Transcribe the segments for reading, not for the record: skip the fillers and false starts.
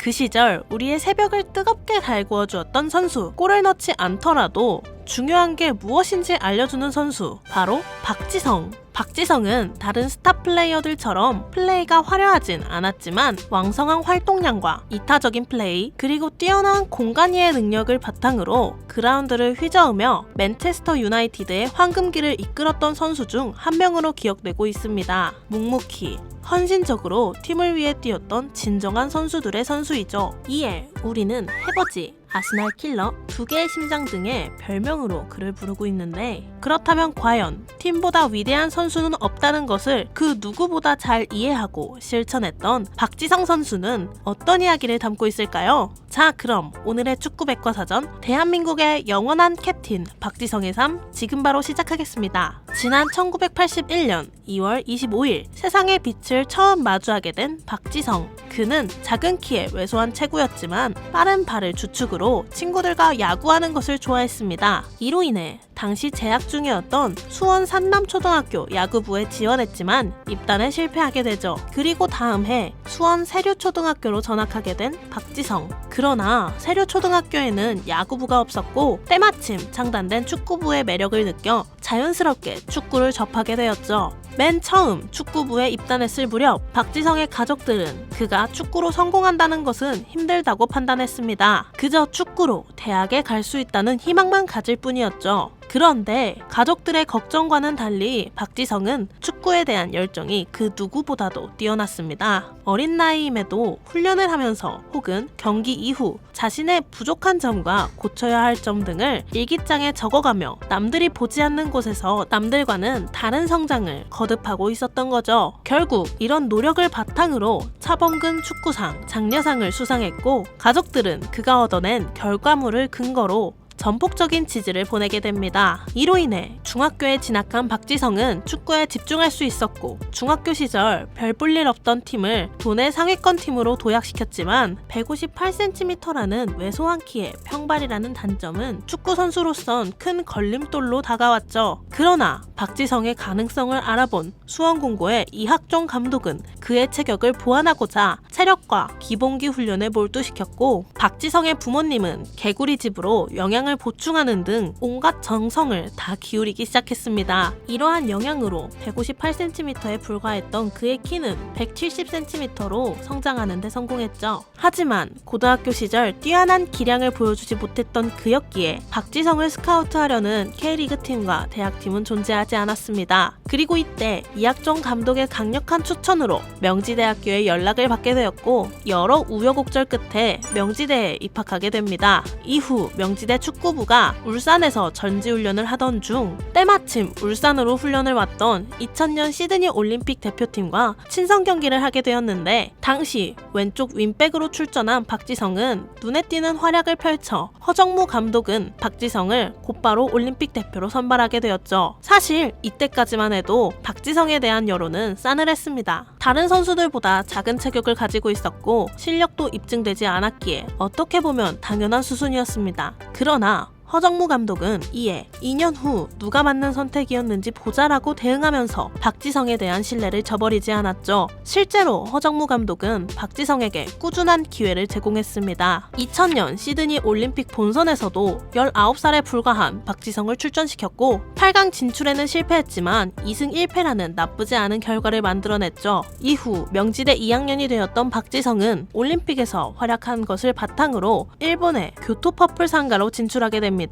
그 시절 우리의 새벽을 뜨겁게 달구어 주었던 선수. 골을 넣지 않더라도 중요한 게 무엇인지 알려주는 선수, 바로 박지성. 박지성은 다른 스타 플레이어들처럼 플레이가 화려하진 않았지만 왕성한 활동량과 이타적인 플레이, 그리고 뛰어난 공간 이해 능력을 바탕으로 그라운드를 휘저으며 맨체스터 유나이티드의 황금기를 이끌었던 선수 중 한 명으로 기억되고 있습니다. 묵묵히 헌신적으로 팀을 위해 뛰었던 진정한 선수들의 선수이죠. 이에 우리는 해버지, 아스날 킬러, 두 개의 심장 등의 별명으로 그를 부르고 있는데, 그렇다면 과연 팀보다 위대한 선수는 없다는 것을 그 누구보다 잘 이해하고 실천했던 박지성 선수는 어떤 이야기를 담고 있을까요? 자, 그럼 오늘의 축구 백과사전, 대한민국의 영원한 캡틴 박지성의 삶, 지금 바로 시작하겠습니다. 지난 1981년 2월 25일 세상의 빛을 처음 마주하게 된 박지성. 그는 작은 키에 왜소한 체구였지만 빠른 발을 주축으로 친구들과 야구하는 것을 좋아했습니다. 이로 인해 당시 재학 중이었던 수원 산남초등학교 야구부에 지원했지만 입단에 실패하게 되죠. 그리고 다음 해 수원 세류초등학교로 전학하게 된 박지성. 그러나 세류초등학교에는 야구부가 없었고 때마침 창단된 축구부의 매력을 느껴 자연스럽게 축구를 접하게 되었죠. 맨 처음 축구부에 입단했을 무렵 박지성의 가족들은 그가 축구로 성공한다는 것은 힘들다고 판단했습니다. 그저 축구로 대학에 갈 수 있다는 희망만 가질 뿐이었죠. 그런데 가족들의 걱정과는 달리 박지성은 축구에 대한 열정이 그 누구보다도 뛰어났습니다. 어린 나이임에도 훈련을 하면서 혹은 경기 이후 자신의 부족한 점과 고쳐야 할 점 등을 일기장에 적어가며 남들이 보지 않는 곳에서 남들과는 다른 성장을 거듭하고 있었던 거죠. 결국 이런 노력을 바탕으로 차범근 축구상, 장려상을 수상했고, 가족들은 그가 얻어낸 결과물을 근거로 전폭적인 지지를 보내게 됩니다. 이로 인해 중학교에 진학한 박지성은 축구에 집중할 수 있었고, 중학교 시절 별 볼 일 없던 팀을 도내 상위권 팀으로 도약시켰지만 158cm라는 왜소한 키에 평발이라는 단점은 축구 선수로선 큰 걸림돌로 다가왔죠. 그러나 박지성의 가능성을 알아본 수원공고의 이학종 감독은 그의 체격을 보완하고자 체력과 기본기 훈련에 몰두시켰고, 박지성의 부모님은 개구리 집으로 영양을 보충하는 등 온갖 정성을 다 기울이기 시작했습니다. 이러한 영향으로 158cm에 불과했던 그의 키는 170cm로 성장하는 데 성공했죠. 하지만 고등학교 시절 뛰어난 기량을 보여주지 못했던 그였기에 박지성을 스카우트하려는 K리그 팀과 대학팀은 존재하지 않았습니다. 그리고 이때 이학종 감독의 강력한 추천으로 명지대학교에 연락을 받게 되었고, 여러 우여곡절 끝에 명지대에 입학하게 됩니다. 이후 명지대 축구부가 울산에서 전지훈련을 하던 중 때마침 울산으로 훈련을 왔던 2000년 시드니 올림픽 대표팀과 친선 경기를 하게 되었는데, 당시 왼쪽 윙백으로 출전한 박지성은 눈에 띄는 활약을 펼쳐 허정무 감독은 박지성을 곧바로 올림픽 대표로 선발하게 되었죠. 사실 이때까지만 해도 박지성에 대한 여론은 싸늘했습니다. 다른 선수들보다 작은 체격을 가지고 있었고 실력도 입증되지 않았기에 어떻게 보면 당연한 수순이었습니다. 그러나 허정무 감독은 이에 2년 후 누가 맞는 선택이었는지 보자라고 대응하면서 박지성에 대한 신뢰를 저버리지 않았죠. 실제로 허정무 감독은 박지성에게 꾸준한 기회를 제공했습니다. 2000년 시드니 올림픽 본선에서도 19살에 불과한 박지성을 출전시켰고 8강 진출에는 실패했지만 2승 1패라는 나쁘지 않은 결과를 만들어냈죠. 이후 명지대 2학년이 되었던 박지성은 올림픽에서 활약한 것을 바탕으로 일본의 교토 퍼플 상가로 진출하게 됩니다.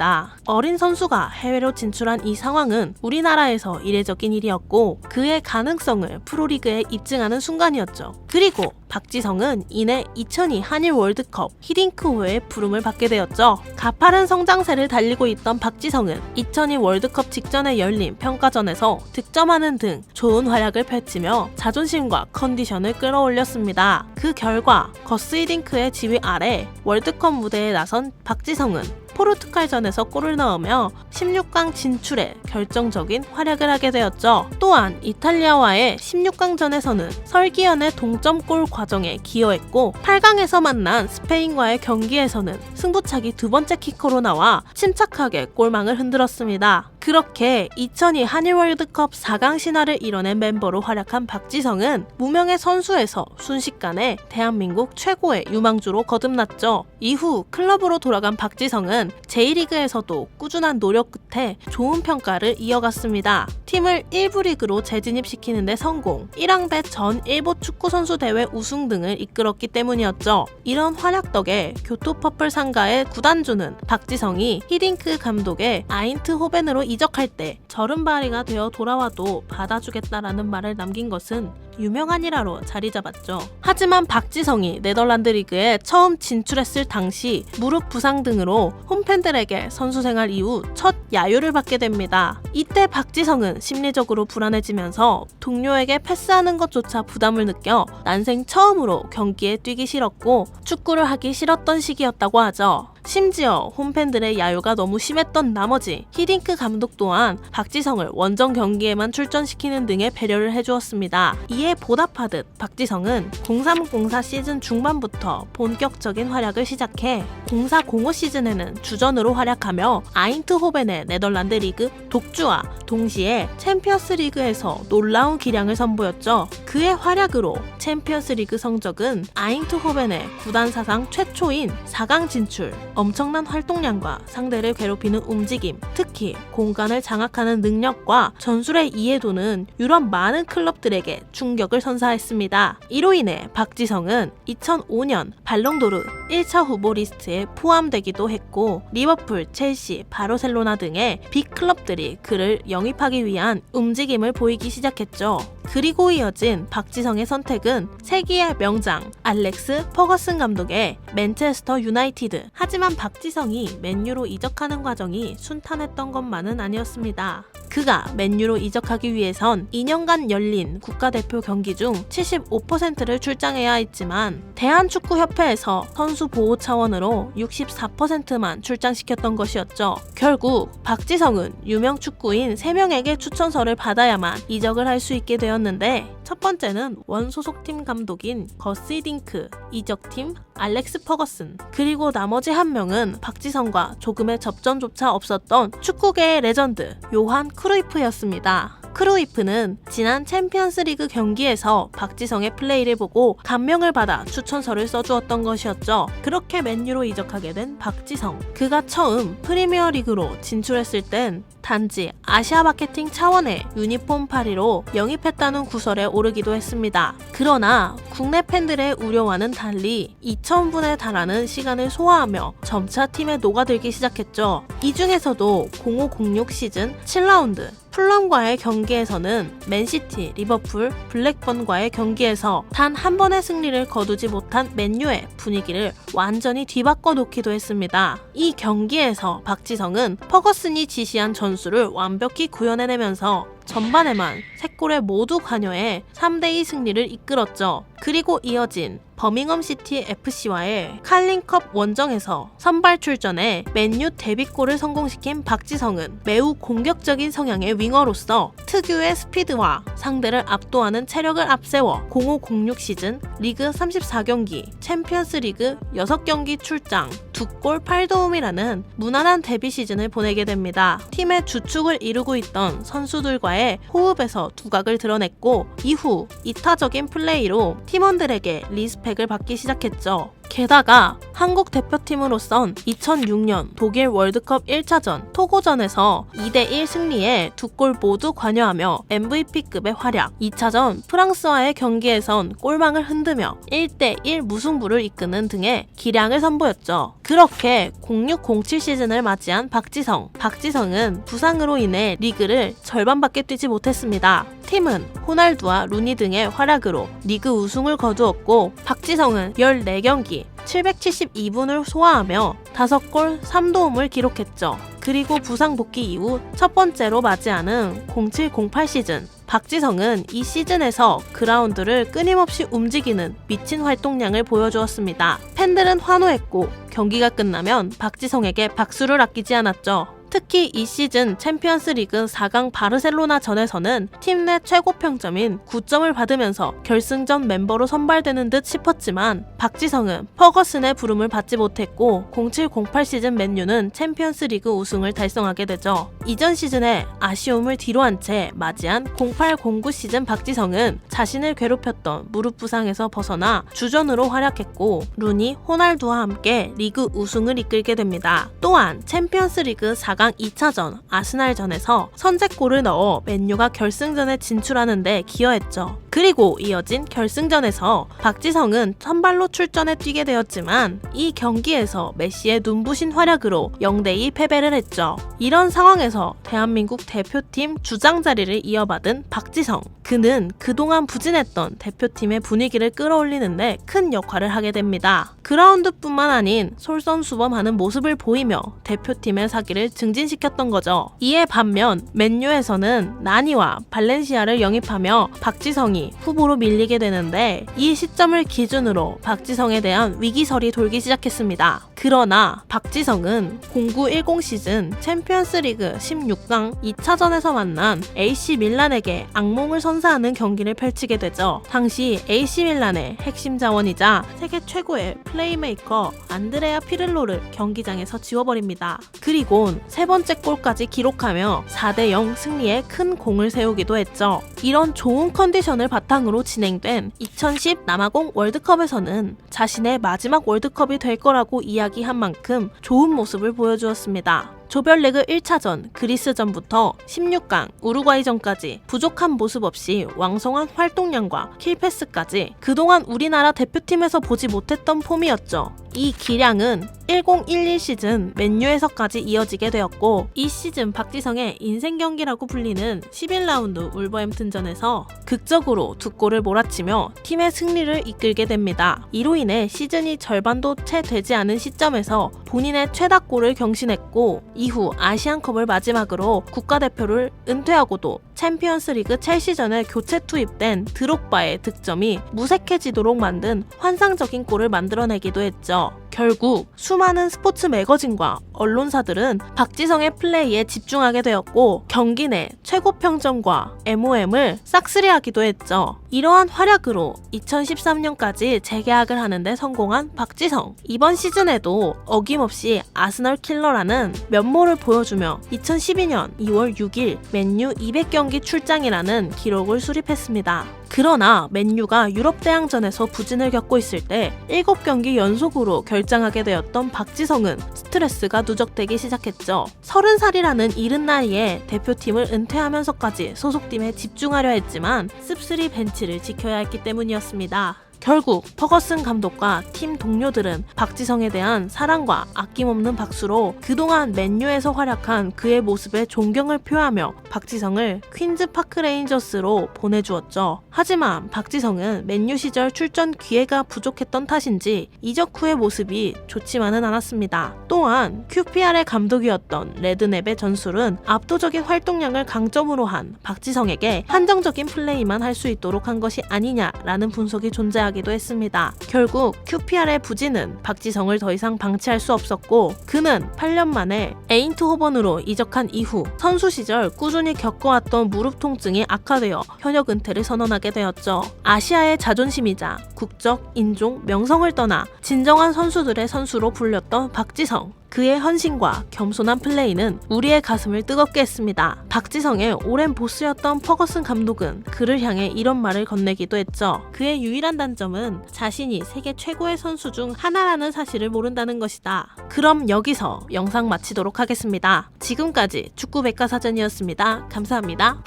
어린 선수가 해외로 진출한 이 상황은 우리나라에서 이례적인 일이었고 그의 가능성을 프로리그에 입증하는 순간이었죠. 그리고 박지성은 이내 2002 한일 월드컵 히딩크호의 부름을 받게 되었죠. 가파른 성장세를 달리고 있던 박지성은 2002 월드컵 직전에 열린 평가전에서 득점하는 등 좋은 활약을 펼치며 자존심과 컨디션을 끌어올렸습니다. 그 결과 거스 히딩크의 지휘 아래 월드컵 무대에 나선 박지성은 포르투갈전에서 골을 넣으며 16강 진출에 결정적인 활약을 하게 되었죠. 또한 이탈리아와의 16강전에서는 설기현의 동점골 과정에 기여했고 8강에서 만난 스페인과의 경기에서는 승부차기 두 번째 키커로 나와 침착하게 골망을 흔들었습니다. 그렇게 2002 한일 월드컵 4강 신화를 이뤄낸 멤버로 활약한 박지성은 무명의 선수에서 순식간에 대한민국 최고의 유망주로 거듭났죠. 이후 클럽으로 돌아간 박지성은 J리그에서도 꾸준한 노력 끝에 좋은 평가를 이어갔습니다. 팀을 1부 리그로 재진입시키는 데 성공, 1학배 전 일본 축구선수 대회 우승 등을 이끌었기 때문이었죠. 이런 활약 덕에 교토퍼플 상가의 구단주는 박지성이 히딩크 감독의 아인트호벤으로 이적할 때 저른바리가 되어 돌아와도 받아주겠다라는 말을 남긴 것은 유명한 일화로 자리 잡았죠. 하지만 박지성이 네덜란드 리그에 처음 진출했을 당시 무릎 부상 등으로 홈팬들에게 선수 생활 이후 첫 야유를 받게 됩니다. 이때 박지성은 심리적으로 불안해지면서 동료에게 패스하는 것조차 부담을 느껴 난생 처음으로 경기에 뛰기 싫었고 축구를 하기 싫었던 시기였다고 하죠. 심지어 홈팬들의 야유가 너무 심했던 나머지 히딩크 감독 또한 박지성을 원정 경기에만 출전시키는 등의 배려를 해주었습니다. 이에 보답하듯 박지성은 03-04 시즌 중반부터 본격적인 활약을 시작해 04-05 시즌에는 주전으로 활약하며 아인트호벤의 네덜란드 리그 독주와 동시에 챔피언스 리그에서 놀라운 기량을 선보였죠. 그의 활약으로 챔피언스 리그 성적은 아인트호벤의 구단 사상 최초인 4강 진출, 엄청난 활동량과 상대를 괴롭히는 움직임, 특히 공간을 장악하는 능력과 전술의 이해도는 유럽 많은 클럽들에게 충격을 선사했습니다. 이로 인해 박지성은 2005년 발롱도르 1차 후보 리스트에 포함되기도 했고 리버풀, 첼시, 바르셀로나 등의 빅클럽들이 그를 영입하기 위한 움직임을 보이기 시작했죠. 그리고 이어진 박지성의 선택은 세기의 명장 알렉스 퍼거슨 감독의 맨체스터 유나이티드. 하지만 박지성이 맨유로 이적하는 과정이 순탄했던 것만은 아니었습니다. 그가 맨유로 이적하기 위해선 2년간 열린 국가대표 경기 중 75%를 출장해야 했지만 대한축구협회에서 선수 보호 차원으로 64%만 출장시켰던 것이었죠. 결국 박지성은 유명 축구인 3명에게 추천서를 받아야만 이적을 할 수 있게 되었는데, 첫 번째는 원소속팀 감독인 거스 히딩크, 이적팀 알렉스 퍼거슨, 그리고 나머지 한 명은 박지성과 조금의 접점조차 없었던 축구계의 레전드 요한 크루이프였습니다. 크루이프는 지난 챔피언스 리그 경기에서 박지성의 플레이를 보고 감명을 받아 추천서를 써주었던 것이었죠. 그렇게 맨유로 이적하게 된 박지성. 그가 처음 프리미어 리그로 진출했을 땐 단지 아시아 마케팅 차원의 유니폼 파리로 영입했다는 구설에 오르기도 했습니다. 그러나 국내 팬들의 우려와는 달리 2,000분에 달하는 시간을 소화하며 점차 팀에 녹아들기 시작했죠. 이 중에서도 05-06 시즌 7라운드 풀럼과의 경기에서는 맨시티, 리버풀, 블랙번과의 경기에서 단 한 번의 승리를 거두지 못한 맨유의 분위기를 완전히 뒤바꿔 놓기도 했습니다. 이 경기에서 박지성은 퍼거슨이 지시한 전술을 완벽히 구현해내면서 전반에만 3골에 모두 관여해 3대2 승리를 이끌었죠. 그리고 이어진 버밍엄 시티 FC와의 칼링컵 원정에서 선발 출전해 맨유 데뷔골을 성공시킨 박지성은 매우 공격적인 성향의 윙어로서 특유의 스피드와 상대를 압도하는 체력을 앞세워 05-06 시즌 리그 34경기, 챔피언스 리그 6경기 출장, 2골 8도움이라는 무난한 데뷔 시즌을 보내게 됩니다. 팀의 주축을 이루고 있던 선수들과의 호흡에서 두각을 드러냈고 이후 이타적인 플레이로 팀원들에게 리스펙을 받기 시작했죠. 게다가 한국 대표팀으로선 2006년 독일 월드컵 1차전 토고전에서 2대1 승리에 2골 모두 관여하며 MVP급의 활약, 2차전 프랑스와의 경기에선 골망을 흔들며 1대1 무승부를 이끄는 등의 기량을 선보였죠. 그렇게 06-07 시즌을 맞이한 박지성은 부상으로 인해 리그를 절반밖에 뛰지 못했습니다. 팀은 호날두와 루니 등의 활약으로 리그 우승을 거두었고 박지성은 14경기 772분을 소화하며 5골 3도움을 기록했죠. 그리고 부상 복귀 이후 첫 번째로 맞이하는 07-08 시즌, 박지성은 이 시즌에서 그라운드를 끊임없이 움직이는 미친 활동량을 보여주었습니다. 팬들은 환호했고 경기가 끝나면 박지성에게 박수를 아끼지 않았죠. 특히 이 시즌 챔피언스 리그 4강 바르셀로나전에서는 팀 내 최고 평점인 9점을 받으면서 결승전 멤버로 선발되는 듯 싶었지만 박지성은 퍼거슨의 부름을 받지 못했고 07-08 시즌 맨유는 챔피언스 리그 우승을 달성하게 되죠. 이전 시즌에 아쉬움을 뒤로 한 채 맞이한 08-09 시즌 박지성은 자신을 괴롭혔던 무릎 부상에서 벗어나 주전으로 활약했고 루니, 호날두와 함께 리그 우승을 이끌게 됩니다. 또한 챔피언스 리그 4강 2차전 아스날전에서 선제골을 넣어 맨유가 결승전에 진출하는 데 기여했죠. 그리고 이어진 결승전에서 박지성은 선발로 출전해 뛰게 되었지만 이 경기에서 메시의 눈부신 활약으로 0대2 패배를 했죠. 이런 상황에서 대한민국 대표팀 주장 자리를 이어받은 박지성. 그는 그동안 부진했던 대표팀의 분위기를 끌어올리는데 큰 역할을 하게 됩니다. 그라운드뿐만 아닌 솔선수범하는 모습을 보이며 대표팀의 사기를 증진시켰던 거죠. 이에 반면 맨유에서는 나니와 발렌시아를 영입하며 박지성이 후보로 밀리게 되는데 이 시점을 기준으로 박지성에 대한 위기설이 돌기 시작했습니다. 그러나 박지성은 09-10 시즌 챔피언스리그 16강 2차전에서 만난 AC 밀란에게 악몽을 선사하는 경기를 펼치게 되죠. 당시 AC 밀란의 핵심 자원이자 세계 최고의 플레이메이커 안드레아 피를로를 경기장에서 지워버립니다. 그리곤 세 번째 골까지 기록하며 4대0 승리에 큰 공을 세우기도 했죠. 이런 좋은 컨디션을 바탕으로 진행된 2010 남아공 월드컵에서는 자신의 마지막 월드컵이 될 거라고 이야기한 만큼 좋은 모습을 보여주었습니다. 조별리그 1차전 그리스전부터 16강 우루과이전까지 부족한 모습 없이 왕성한 활동량과 킬패스까지 그동안 우리나라 대표팀에서 보지 못했던 폼이었죠. 이 기량은 10-11 시즌 맨유에서까지 이어지게 되었고 이 시즌 박지성의 인생 경기라고 불리는 11라운드 울버햄튼전에서 극적으로 2골을 몰아치며 팀의 승리를 이끌게 됩니다. 이로 인해 시즌이 절반도 채 되지 않은 시점에서 본인의 최다골을 경신했고 이후 아시안컵을 마지막으로 국가대표를 은퇴하고도 챔피언스리그 첼시전에 교체 투입된 드록바의 득점이 무색해지도록 만든 환상적인 골을 만들어내기도 했죠. 결국 수많은 스포츠 매거진과 언론사들은 박지성의 플레이에 집중하게 되었고 경기 내 최고 평점과 MOM을 싹쓸이하기도 했죠. 이러한 활약으로 2013년까지 재계약을 하는데 성공한 박지성. 이번 시즌에도 어김없이 아스널 킬러라는 면모를 보여주며 2012년 2월 6일 맨유 200경기 출장이라는 기록을 수립했습니다. 그러나 맨유가 유럽 대항전에서 부진을 겪고 있을 때 7경기 연속으로 결장하게 되었던 박지성은 스트레스가 누적되기 시작했죠. 30살이라는 이른 나이에 대표팀을 은퇴하면서까지 소속팀에 집중하려 했지만 씁쓸히 벤치를 지켜야 했기 때문이었습니다. 결국 퍼거슨 감독과 팀 동료들은 박지성에 대한 사랑과 아낌없는 박수로 그동안 맨유에서 활약한 그의 모습에 존경을 표하며 박지성을 퀸즈 파크 레인저스로 보내주었죠. 하지만 박지성은 맨유 시절 출전 기회가 부족했던 탓인지 이적 후의 모습이 좋지만은 않았습니다. 또한 QPR의 감독이었던 레드넵의 전술은 압도적인 활동량을 강점으로 한 박지성에게 한정적인 플레이만 할 수 있도록 한 것이 아니냐라는 분석이 존재하기도 했습니다. 결국 QPR의 부진은 박지성을 더 이상 방치할 수 없었고 그는 8년 만에 에인트호번으로 이적한 이후 선수 시절 꾸준히 겪어왔던 무릎 통증이 악화되어 현역 은퇴를 선언하게 되었죠. 아시아의 자존심이자 국적, 인종, 명성을 떠나 진정한 선수들의 선수로 불렸던 박지성. 그의 헌신과 겸손한 플레이는 우리의 가슴을 뜨겁게 했습니다. 박지성의 오랜 보스였던 퍼거슨 감독은 그를 향해 이런 말을 건네기도 했죠. 그의 유일한 단점은 자신이 세계 최고의 선수 중 하나라는 사실을 모른다는 것이다. 그럼 여기서 영상 마치도록 하겠습니다. 지금까지 축구백과사전이었습니다. 감사합니다.